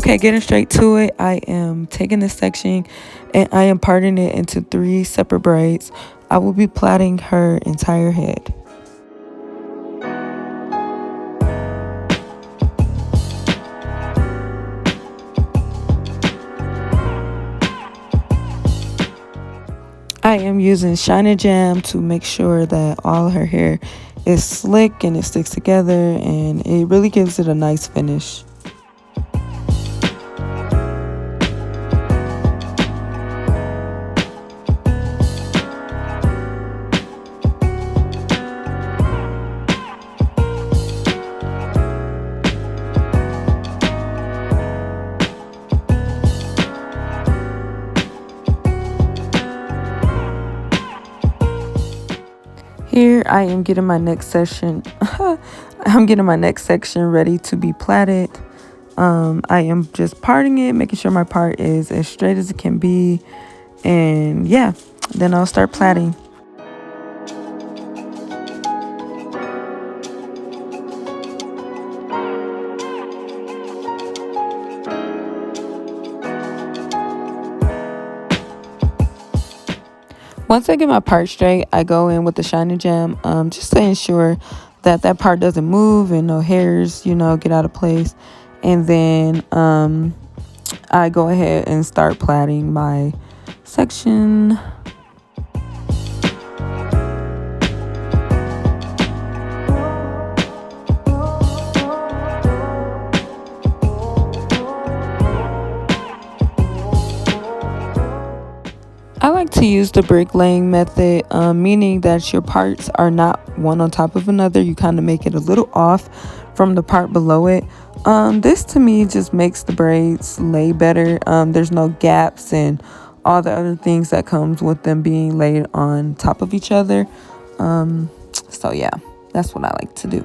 Okay, getting straight to it, I am taking this section and I am parting it into 3 separate braids. I will be plaiting her entire head. I am using Shine Jam to make sure that all her hair is slick and it sticks together, and it really gives it a nice finish. Here I am getting my next section. I'm getting my next section ready to be plaited. I am just parting it, making sure my part is as straight as it can be, and yeah, then I'll start plaiting. Once I get my part straight, I go in with the Shine Jam, just to ensure that that part doesn't move and no hairs, get out of place. And then I go ahead and start plaiting my section. I like to use the bricklaying method, meaning that your parts are not one on top of another. You kind of make it a little off from the part below it. This to me just makes the braids lay better. There's no gaps and all the other things that comes with them being laid on top of each other. So yeah, that's what I like to do.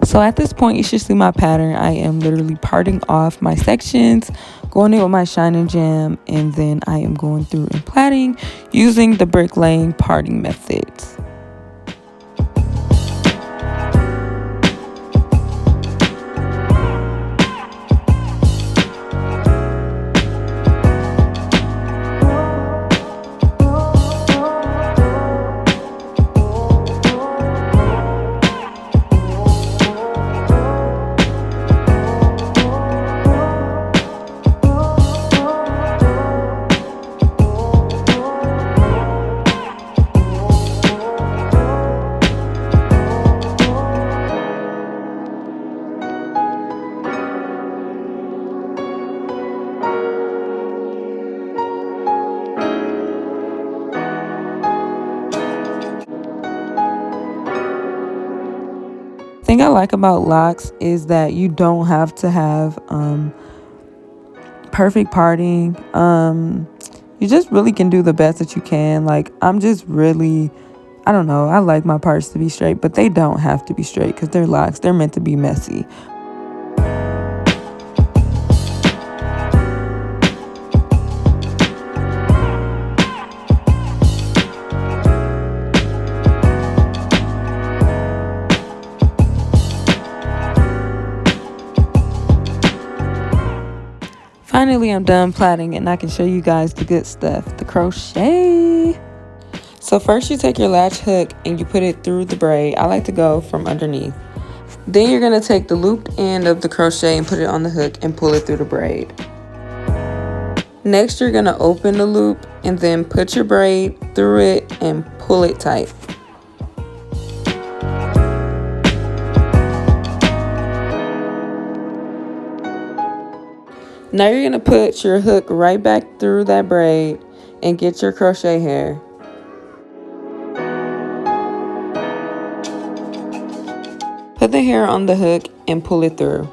So at this point, you should see my pattern. I am literally parting off my sections, going in with my Shine Jam, and then I am going through and plaiting using the bricklaying parting methods. Thing I like about locks is that you don't have to have perfect parting. You just really can do the best that you can. Like, I'm just really, I don't know, I like my parts to be straight, but they don't have to be straight because they're locks. They're meant to be messy. Finally, I'm done plaiting and I can show you guys the good stuff, the crochet. So first you take your latch hook and you put it through the braid. I like to go from underneath. Then you're going to take the looped end of the crochet and put it on the hook and pull it through the braid. Next, you're going to open the loop and then put your braid through it and pull it tight. Now you're going to put your hook right back through that braid and get your crochet hair. Put the hair on the hook and pull it through.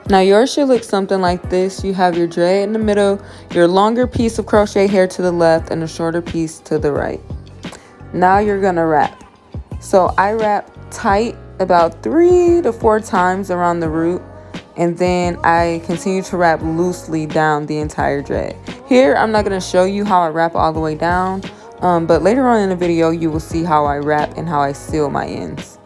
Now yours should look something like this. You have your dread in the middle, your longer piece of crochet hair to the left, and a shorter piece to the right. Now you're gonna wrap. So I wrap tight about 3 to 4 times around the root, and then I continue to wrap loosely down the entire dread. Here I'm not gonna show you how I wrap all the way down, but later on in the video you will see how I wrap and how I seal my ends.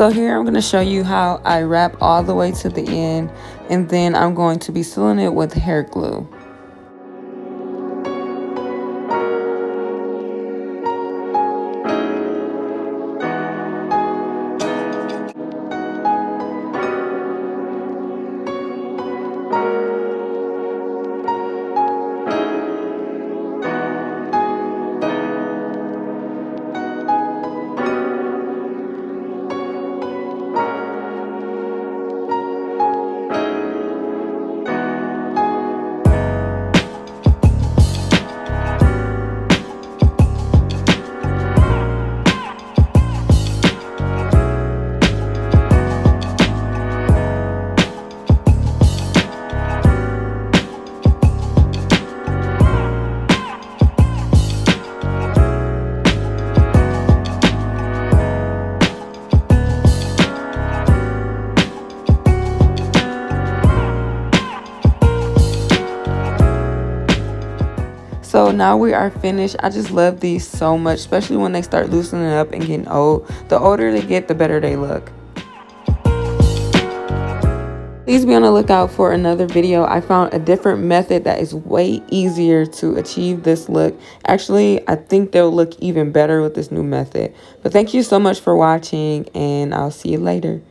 So here I'm going to show you how I wrap all the way to the end, and then I'm going to be sealing it with hair glue. So now we are finished. I just love these so much, especially when they start loosening up and getting old. The older they get, the better they look. Please be on the lookout for another video. I found a different method that is way easier to achieve this look. Actually, I think they'll look even better with this new method. But thank you so much for watching, and I'll see you later.